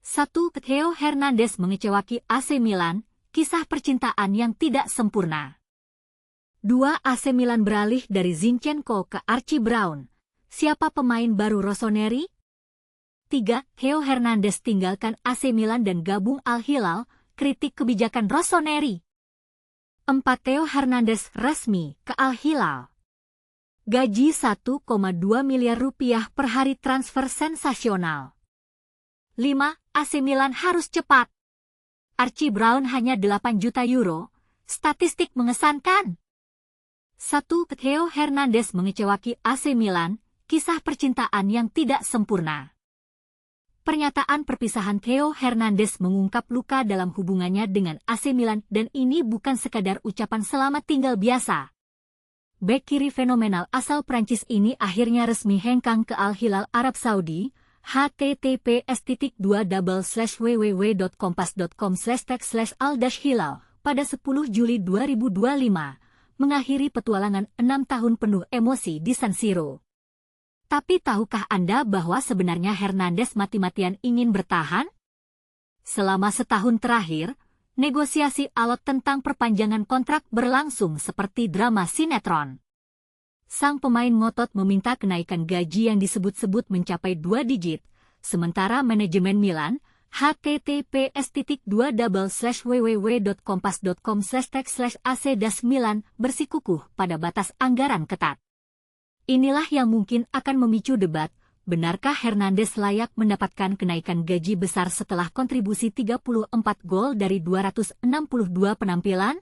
1. Theo Hernandez mengecewakan AC Milan, kisah percintaan yang tidak sempurna. 2. AC Milan beralih dari Zinchenko ke Archie Brown. Siapa pemain baru Rossoneri? 3. Theo Hernandez tinggalkan AC Milan dan gabung Al Hilal, kritik kebijakan Rossoneri. 4. Theo Hernandez resmi ke Al Hilal. Gaji 1,2 miliar rupiah per hari, transfer sensasional. 5. AC Milan harus cepat. Archie Brown hanya 8 juta euro, statistik mengesankan. 1. Theo Hernandez mengecewakan AC Milan, kisah percintaan yang tidak sempurna. Pernyataan perpisahan Theo Hernandez mengungkap luka dalam hubungannya dengan AC Milan dan ini bukan sekadar ucapan selamat tinggal biasa. Bek kiri fenomenal asal Prancis ini akhirnya resmi hengkang ke Al Hilal Arab Saudi, https://www.kompas.com/al-hilal pada 10 Juli 2025, mengakhiri petualangan 6 tahun penuh emosi di San Siro. Tapi tahukah Anda bahwa sebenarnya Hernandez mati-matian ingin bertahan? Selama setahun terakhir, negosiasi alot tentang perpanjangan kontrak berlangsung seperti drama sinetron. Sang pemain ngotot meminta kenaikan gaji yang disebut-sebut mencapai 2 digit, sementara manajemen Milan, https://www.kompas.com/ac-milan bersikukuh pada batas anggaran ketat. Inilah yang mungkin akan memicu debat, benarkah Hernandez layak mendapatkan kenaikan gaji besar setelah kontribusi 34 gol dari 262 penampilan?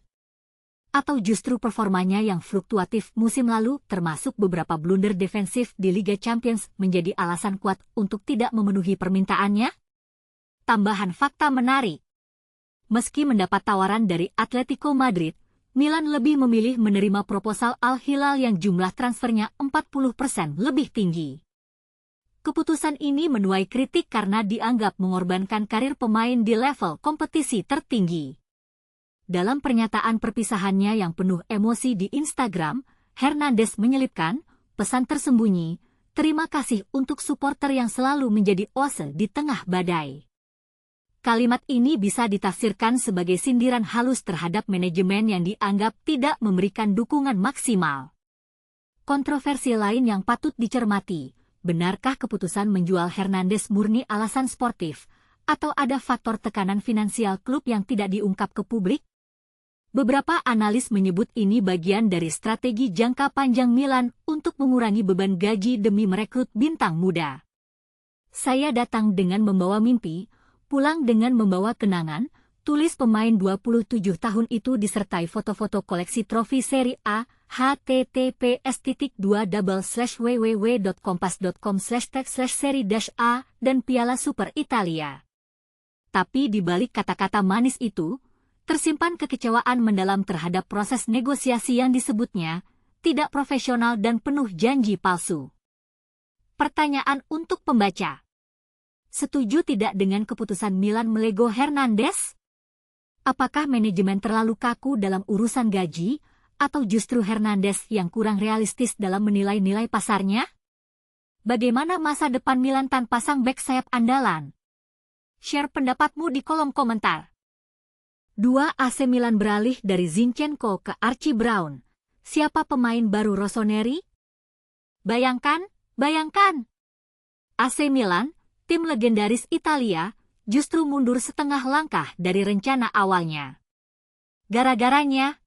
Atau justru performanya yang fluktuatif musim lalu termasuk beberapa blunder defensif di Liga Champions menjadi alasan kuat untuk tidak memenuhi permintaannya? Tambahan fakta menarik. Meski mendapat tawaran dari Atletico Madrid, Milan lebih memilih menerima proposal Al Hilal yang jumlah transfernya 40% lebih tinggi. Keputusan ini menuai kritik karena dianggap mengorbankan karir pemain di level kompetisi tertinggi. Dalam pernyataan perpisahannya yang penuh emosi di Instagram, Hernandez menyelipkan pesan tersembunyi, "Terima kasih untuk supporter yang selalu menjadi oase di tengah badai." Kalimat ini bisa ditafsirkan sebagai sindiran halus terhadap manajemen yang dianggap tidak memberikan dukungan maksimal. Kontroversi lain yang patut dicermati, benarkah keputusan menjual Hernandez murni alasan sportif, atau ada faktor tekanan finansial klub yang tidak diungkap ke publik? Beberapa analis menyebut ini bagian dari strategi jangka panjang Milan untuk mengurangi beban gaji demi merekrut bintang muda. "Saya datang dengan membawa mimpi, pulang dengan membawa kenangan," tulis pemain 27 tahun itu disertai foto-foto koleksi trofi Serie A, https://www.kompas.com/serie-a dan Piala Super Italia. Tapi di balik kata-kata manis itu, tersimpan kekecewaan mendalam terhadap proses negosiasi yang disebutnya tidak profesional dan penuh janji palsu. Pertanyaan untuk pembaca. Setuju tidak dengan keputusan Milan melego Hernandez? Apakah manajemen terlalu kaku dalam urusan gaji, atau justru Hernandez yang kurang realistis dalam menilai-nilai pasarnya? Bagaimana masa depan Milan tanpa sang bek sayap andalan? Share pendapatmu di kolom komentar. 2. AC Milan beralih dari Zinchenko ke Archie Brown. Siapa pemain baru Rossoneri? Bayangkan, AC Milan, tim legendaris Italia, justru mundur setengah langkah dari rencana awalnya. Gara-garanya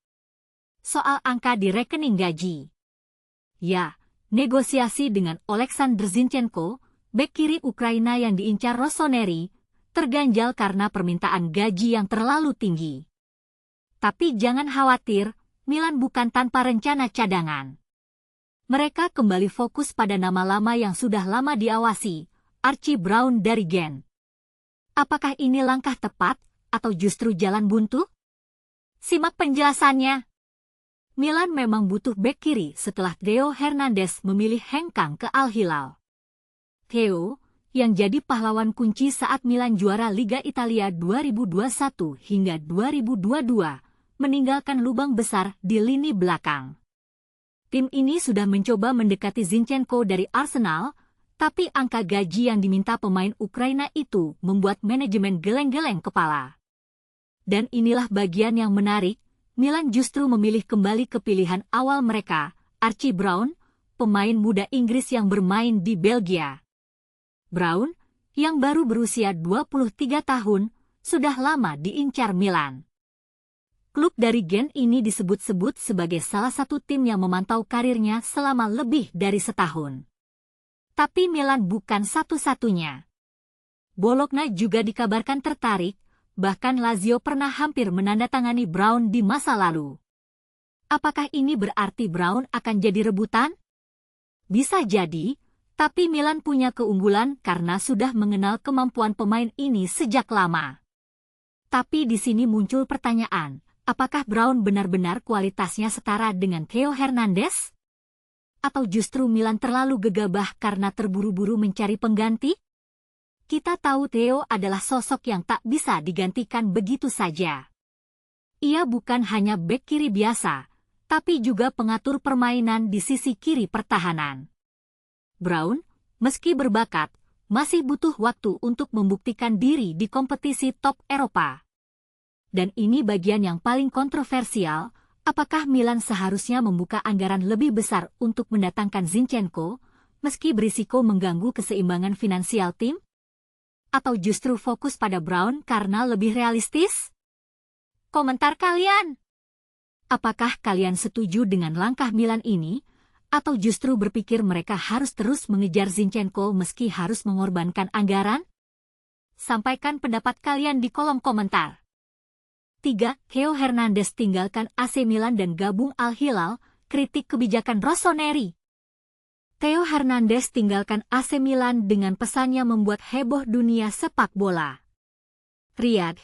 soal angka di rekening gaji. Ya, negosiasi dengan Oleksandr Zinchenko, bek kiri Ukraina yang diincar Rossoneri, terganjal karena permintaan gaji yang terlalu tinggi. Tapi jangan khawatir, Milan bukan tanpa rencana cadangan. Mereka kembali fokus pada nama lama yang sudah lama diawasi, Archie Brown dari Gent. Apakah ini langkah tepat, atau justru jalan buntu? Simak penjelasannya. Milan memang butuh bek kiri setelah Theo Hernandez memilih hengkang ke Al Hilal. Theo, yang jadi pahlawan kunci saat Milan juara Liga Italia 2021 hingga 2022, meninggalkan lubang besar di lini belakang. Tim ini sudah mencoba mendekati Zinchenko dari Arsenal, Tapi angka gaji yang diminta pemain Ukraina itu membuat manajemen geleng-geleng kepala. Dan inilah bagian yang menarik, Milan justru memilih kembali ke pilihan awal mereka, Archie Brown, pemain muda Inggris yang bermain di Belgia. Brown, yang baru berusia 23 tahun, sudah lama diincar Milan. Klub dari Gent ini disebut-sebut sebagai salah satu tim yang memantau karirnya selama lebih dari setahun. Tapi Milan bukan satu-satunya. Bologna juga dikabarkan tertarik, bahkan Lazio pernah hampir menandatangani Brown di masa lalu. Apakah ini berarti Brown akan jadi rebutan? Bisa jadi, tapi Milan punya keunggulan karena sudah mengenal kemampuan pemain ini sejak lama. Tapi di sini muncul pertanyaan, apakah Brown benar-benar kualitasnya setara dengan Theo Hernandez? Atau justru Milan terlalu gegabah karena terburu-buru mencari pengganti? Kita tahu Theo adalah sosok yang tak bisa digantikan begitu saja. Ia bukan hanya bek kiri biasa, tapi juga pengatur permainan di sisi kiri pertahanan. Brown, meski berbakat, masih butuh waktu untuk membuktikan diri di kompetisi top Eropa. Dan ini bagian yang paling kontroversial. Apakah Milan seharusnya membuka anggaran lebih besar untuk mendatangkan Zinchenko, meski berisiko mengganggu keseimbangan finansial tim? Atau justru fokus pada Brown karena lebih realistis? Komentar kalian! Apakah kalian setuju dengan langkah Milan ini, atau justru berpikir mereka harus terus mengejar Zinchenko meski harus mengorbankan anggaran? Sampaikan pendapat kalian di kolom komentar. 3. Theo Hernandez tinggalkan AC Milan dan gabung Al Hilal, kritik kebijakan Rossoneri. Theo Hernandez tinggalkan AC Milan dengan pesannya membuat heboh dunia sepak bola. Riyadh,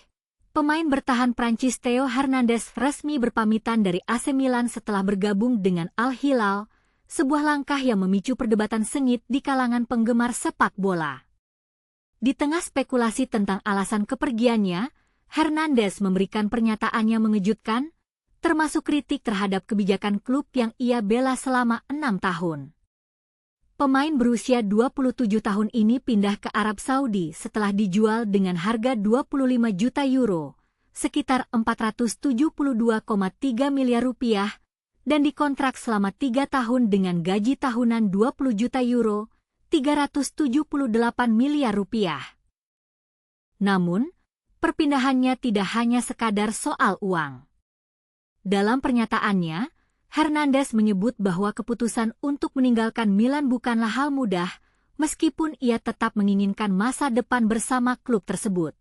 pemain bertahan Prancis Theo Hernandez resmi berpamitan dari AC Milan setelah bergabung dengan Al Hilal, sebuah langkah yang memicu perdebatan sengit di kalangan penggemar sepak bola. Di tengah spekulasi tentang alasan kepergiannya, Hernandez memberikan pernyataan yang mengejutkan, termasuk kritik terhadap kebijakan klub yang ia bela selama 6 tahun. Pemain berusia 27 tahun ini pindah ke Arab Saudi setelah dijual dengan harga 25 juta euro, sekitar 472,3 miliar rupiah, dan dikontrak selama 3 tahun dengan gaji tahunan 20 juta euro, 378 miliar rupiah. Namun, perpindahannya tidak hanya sekadar soal uang. Dalam pernyataannya, Hernandez menyebut bahwa keputusan untuk meninggalkan Milan bukanlah hal mudah, meskipun ia tetap menginginkan masa depan bersama klub tersebut.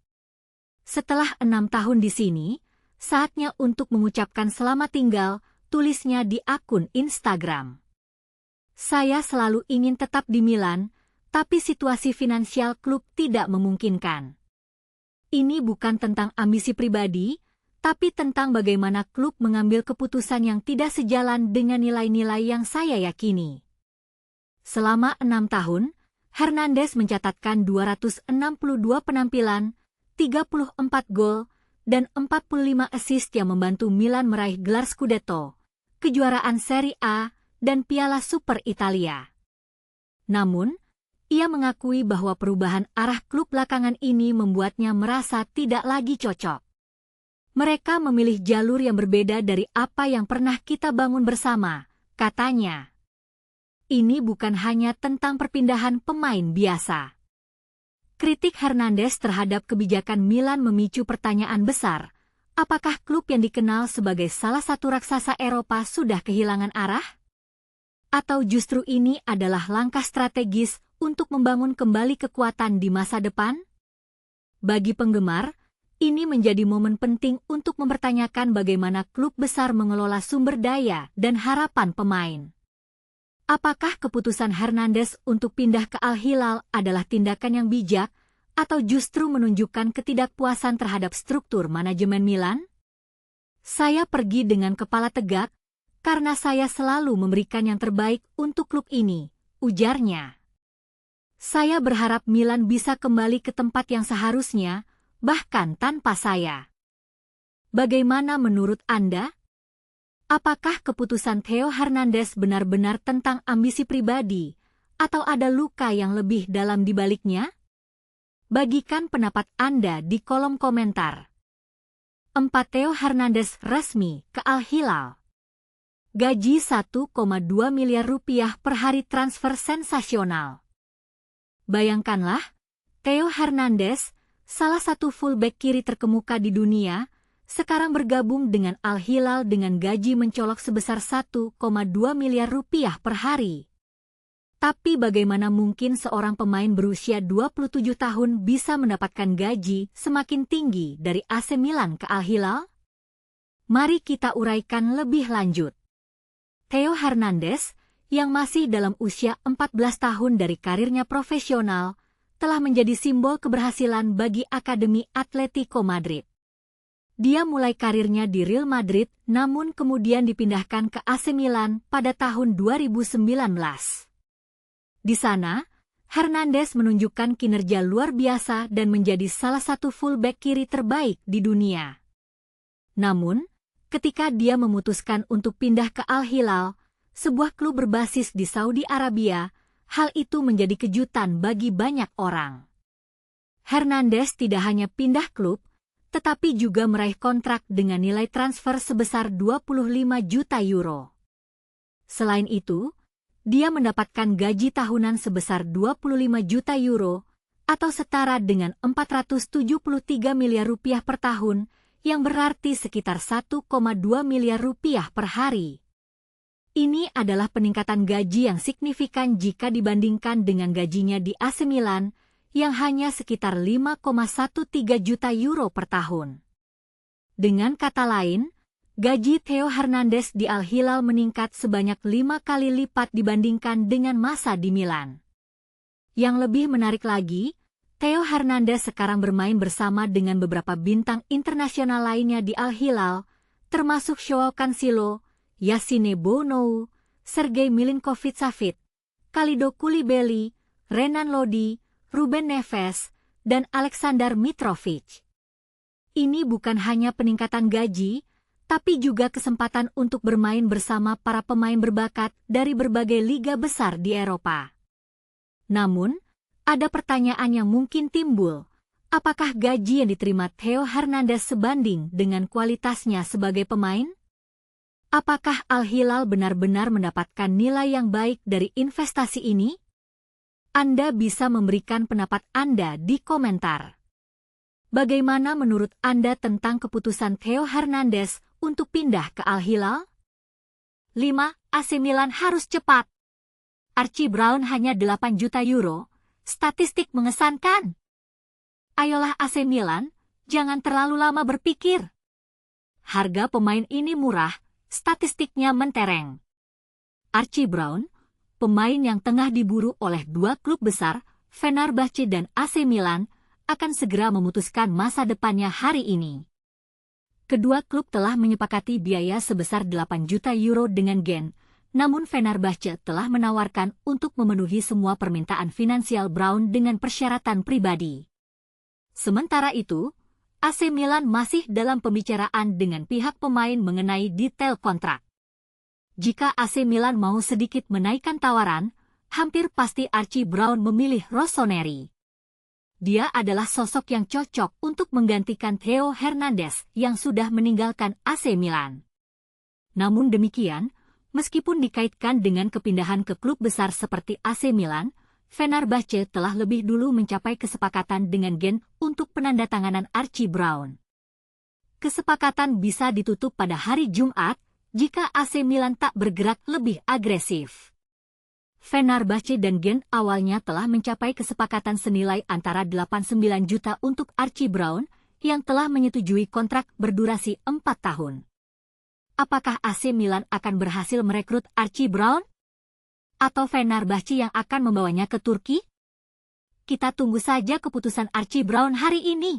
Setelah 6 tahun di sini, saatnya untuk mengucapkan selamat tinggal, tulisnya di akun Instagram. Saya selalu ingin tetap di Milan, tapi situasi finansial klub tidak memungkinkan. Ini bukan tentang ambisi pribadi, tapi tentang bagaimana klub mengambil keputusan yang tidak sejalan dengan nilai-nilai yang saya yakini. Selama 6 tahun, Hernandez mencatatkan 262 penampilan, 34 gol, dan 45 assist yang membantu Milan meraih gelar Scudetto, kejuaraan Serie A, dan Piala Super Italia. Namun, ia mengakui bahwa perubahan arah klub belakangan ini membuatnya merasa tidak lagi cocok. Mereka memilih jalur yang berbeda dari apa yang pernah kita bangun bersama, katanya. Ini bukan hanya tentang perpindahan pemain biasa. Kritik Hernandez terhadap kebijakan Milan memicu pertanyaan besar, apakah klub yang dikenal sebagai salah satu raksasa Eropa sudah kehilangan arah? Atau justru ini adalah langkah strategis untuk membangun kembali kekuatan di masa depan? Bagi penggemar, ini menjadi momen penting untuk mempertanyakan bagaimana klub besar mengelola sumber daya dan harapan pemain. Apakah keputusan Hernandez untuk pindah ke Al Hilal adalah tindakan yang bijak, atau justru menunjukkan ketidakpuasan terhadap struktur manajemen Milan? Saya pergi dengan kepala tegak, karena saya selalu memberikan yang terbaik untuk klub ini, ujarnya. Saya berharap Milan bisa kembali ke tempat yang seharusnya, bahkan tanpa saya. Bagaimana menurut Anda? Apakah keputusan Theo Hernandez benar-benar tentang ambisi pribadi, Atau ada luka yang lebih dalam di baliknya? Bagikan pendapat Anda di kolom komentar. 4. Theo Hernandez resmi ke Al Hilal. Gaji 1,2 miliar rupiah per hari, transfer sensasional. Bayangkanlah, Theo Hernandez, salah satu fullback kiri terkemuka di dunia, sekarang bergabung dengan Al Hilal dengan gaji mencolok sebesar 1,2 miliar rupiah per hari. Tapi bagaimana mungkin seorang pemain berusia 27 tahun bisa mendapatkan gaji semakin tinggi dari AC Milan ke Al Hilal? Mari kita uraikan lebih lanjut. Theo Hernandez, yang masih dalam usia 14 tahun dari karirnya profesional, telah menjadi simbol keberhasilan bagi Akademi Atletico Madrid. Dia mulai karirnya di Real Madrid, namun kemudian dipindahkan ke AC Milan pada tahun 2019. Di sana, Hernandez menunjukkan kinerja luar biasa dan menjadi salah satu fullback kiri terbaik di dunia. Namun, ketika dia memutuskan untuk pindah ke Al Hilal, sebuah klub berbasis di Saudi Arabia, hal itu menjadi kejutan bagi banyak orang. Hernandez tidak hanya pindah klub, tetapi juga meraih kontrak dengan nilai transfer sebesar 25 juta euro. Selain itu, dia mendapatkan gaji tahunan sebesar 25 juta euro atau setara dengan 473 miliar rupiah per tahun, yang berarti sekitar 1,2 miliar rupiah per hari. Ini adalah peningkatan gaji yang signifikan jika dibandingkan dengan gajinya di AC Milan yang hanya sekitar 5,13 juta euro per tahun. Dengan kata lain, gaji Theo Hernandez di Al Hilal meningkat sebanyak 5 kali lipat dibandingkan dengan masa di Milan. Yang lebih menarik lagi, Theo Hernandez sekarang bermain bersama dengan beberapa bintang internasional lainnya di Al Hilal, termasuk Joao Cancelo, Yassine Bounou, Sergei Milinkovic-Savic, Kalidou Koulibaly, Renan Lodi, Ruben Neves, dan Aleksandar Mitrovic. Ini bukan hanya peningkatan gaji, tapi juga kesempatan untuk bermain bersama para pemain berbakat dari berbagai liga besar di Eropa. Namun, ada pertanyaan yang mungkin timbul, apakah gaji yang diterima Theo Hernandez sebanding dengan kualitasnya sebagai pemain? Apakah Al Hilal benar-benar mendapatkan nilai yang baik dari investasi ini? Anda bisa memberikan pendapat Anda di komentar. Bagaimana menurut Anda tentang keputusan Theo Hernandez untuk pindah ke Al Hilal? 5. AC Milan harus cepat. Archie Brown hanya 8 juta euro. Statistik mengesankan. Ayolah AC Milan, jangan terlalu lama berpikir. Harga pemain ini murah, statistiknya mentereng. Archie Brown, pemain yang tengah diburu oleh dua klub besar, Fenerbahce dan AC Milan, akan segera memutuskan masa depannya hari ini. Kedua klub telah menyepakati biaya sebesar 8 juta euro dengan Genk, namun Fenerbahce telah menawarkan untuk memenuhi semua permintaan finansial Brown dengan persyaratan pribadi. Sementara itu, AC Milan masih dalam pembicaraan dengan pihak pemain mengenai detail kontrak. Jika AC Milan mau sedikit menaikkan tawaran, hampir pasti Archie Brown memilih Rossoneri. Dia adalah sosok yang cocok untuk menggantikan Theo Hernandez yang sudah meninggalkan AC Milan. Namun demikian, meskipun dikaitkan dengan kepindahan ke klub besar seperti AC Milan, Fenerbahce telah lebih dulu mencapai kesepakatan dengan Genk untuk penandatanganan Archie Brown. Kesepakatan bisa ditutup pada hari Jumat jika AC Milan tak bergerak lebih agresif. Fenerbahce dan Genk awalnya telah mencapai kesepakatan senilai antara 89 juta untuk Archie Brown yang telah menyetujui kontrak berdurasi 4 tahun. Apakah AC Milan akan berhasil merekrut Archie Brown? Atau Fenerbahce yang akan membawanya ke Turki? Kita tunggu saja keputusan Archie Brown hari ini.